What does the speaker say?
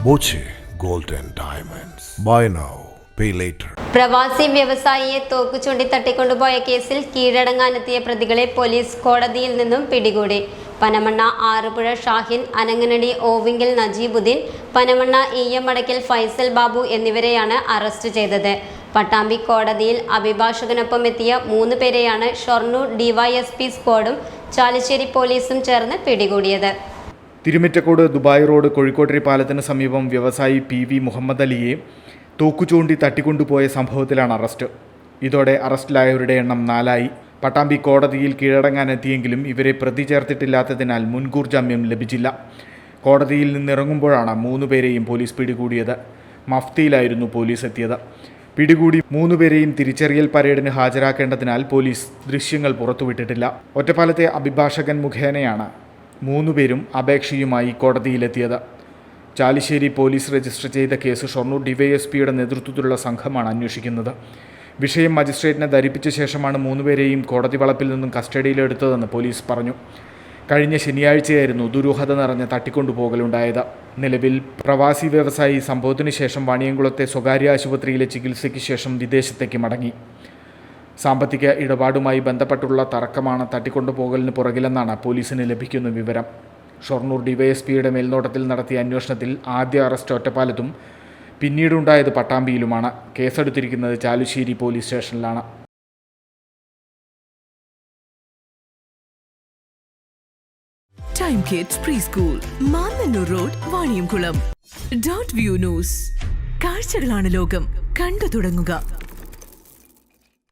Boche gold and diamonds. Buy now, pay later. പ്രവാസി വ്യവസായിയെ തോക്ക് ചൂണ്ടി തട്ടിക്കൊണ്ടുപോയ കേസിൽ കീഴടങ്ങാനെത്തിയ പ്രതികളെ പോലീസ് കോടതിയിൽ നിന്നും പിടികൂടി. പനമണ്ണ ആറുപുഴ ഷാഹിൻ, അനങ്ങനടി ഓവിങ്കിൽ നജീബുദ്ദീൻ, പനമണ്ണ മടക്കൽ ഫൈസൽ ബാബു എന്നിവരെയാണ് അറസ്റ്റ് ചെയ്തത്. പട്ടാമ്പി കോടതിയിൽ അഭിഭാഷകനൊപ്പം എത്തിയ 3 പേരെയാണ് ഷൊർണൂർ ഡിവൈഎസ്പി സ്ക്വാഡും ചാലിശ്ശേരി പോലീസും ചേർന്ന് പിടികൂടിയത്. തിരുമിറ്റക്കോട് ദുബായ് റോഡ് കോഴിക്കോട്ടരി പാലത്തിന് സമീപം വ്യവസായി PV മുഹമ്മദ് അലിയെ തോക്കുചൂണ്ടി തട്ടിക്കൊണ്ടുപോയ സംഭവത്തിലാണ് അറസ്റ്റ്. ഇതോടെ അറസ്റ്റിലായവരുടെ എണ്ണം 4ആയി. പട്ടാമ്പി കോടതിയിൽ കീഴടങ്ങാനെത്തിയെങ്കിലും ഇവരെ പ്രതി ചേർത്തിട്ടില്ലാത്തതിനാൽ മുൻകൂർ ജാമ്യം ലഭിച്ചില്ല. കോടതിയിൽ നിന്നിറങ്ങുമ്പോഴാണ് 3 പേരെയും പോലീസ് പിടികൂടിയത്. മഫ്തിയിലായിരുന്നു പോലീസ് എത്തിയത്. പിടികൂടി 3 പേരെയും തിരിച്ചറിയൽ പരേഡിന് ഹാജരാക്കേണ്ടതിനാൽ പോലീസ് ദൃശ്യങ്ങൾ പുറത്തുവിട്ടിട്ടില്ല. ഒറ്റപ്പാലത്തെ അഭിഭാഷകൻ മുഖേനയാണ് 3 പേരും അപേക്ഷയുമായി കോടതിയിലെത്തിയത്. ചാലിശ്ശേരി പോലീസ് രജിസ്റ്റർ ചെയ്ത കേസ് ഷൊർണൂർ ഡിവൈഎസ്പിയുടെ നേതൃത്വത്തിലുള്ള സംഘമാണ് അന്വേഷിക്കുന്നത്. വിഷയം മജിസ്ട്രേറ്റിനെ ധരിപ്പിച്ച ശേഷമാണ് 3 പേരെയും കോടതി വളപ്പിൽ നിന്നും കസ്റ്റഡിയിലെടുത്തതെന്ന് പോലീസ് പറഞ്ഞു. കഴിഞ്ഞ ശനിയാഴ്ചയായിരുന്നു ദുരൂഹത നിറഞ്ഞ തട്ടിക്കൊണ്ടുപോകലുണ്ടായത്. നിലവിൽ പ്രവാസി വ്യവസായി സംഭവത്തിന് ശേഷം വാണിയംകുളത്തെ സ്വകാര്യ ആശുപത്രിയിലെ ചികിത്സയ്ക്ക് ശേഷം വിദേശത്തേക്ക് മടങ്ങി. സാമ്പത്തിക ഇടപാടുമായി ബന്ധപ്പെട്ടുള്ള തർക്കമാണ് തട്ടിക്കൊണ്ടുപോകലിന് പുറകിലെന്നാണ് പോലീസിന് ലഭിക്കുന്ന വിവരം. ഷൊർണൂർ ഡിവൈഎസ്പിയുടെ മേൽനോട്ടത്തിൽ നടത്തിയ അന്വേഷണത്തിൽ ആദ്യ അറസ്റ്റ് ഒറ്റപ്പാലത്തും പിന്നീടുണ്ടായത് പട്ടാമ്പിയിലുമാണ്. കേസെടുത്തിരിക്കുന്നത് ചാലുശ്ശേരി പോലീസ് സ്റ്റേഷനിലാണ്. Time kids pre school, Mannannur road, Vaniyamkulam. .View news. കാഴ്ചകളാണ് ലോകം, കണ്ടു തുടങ്ങുക.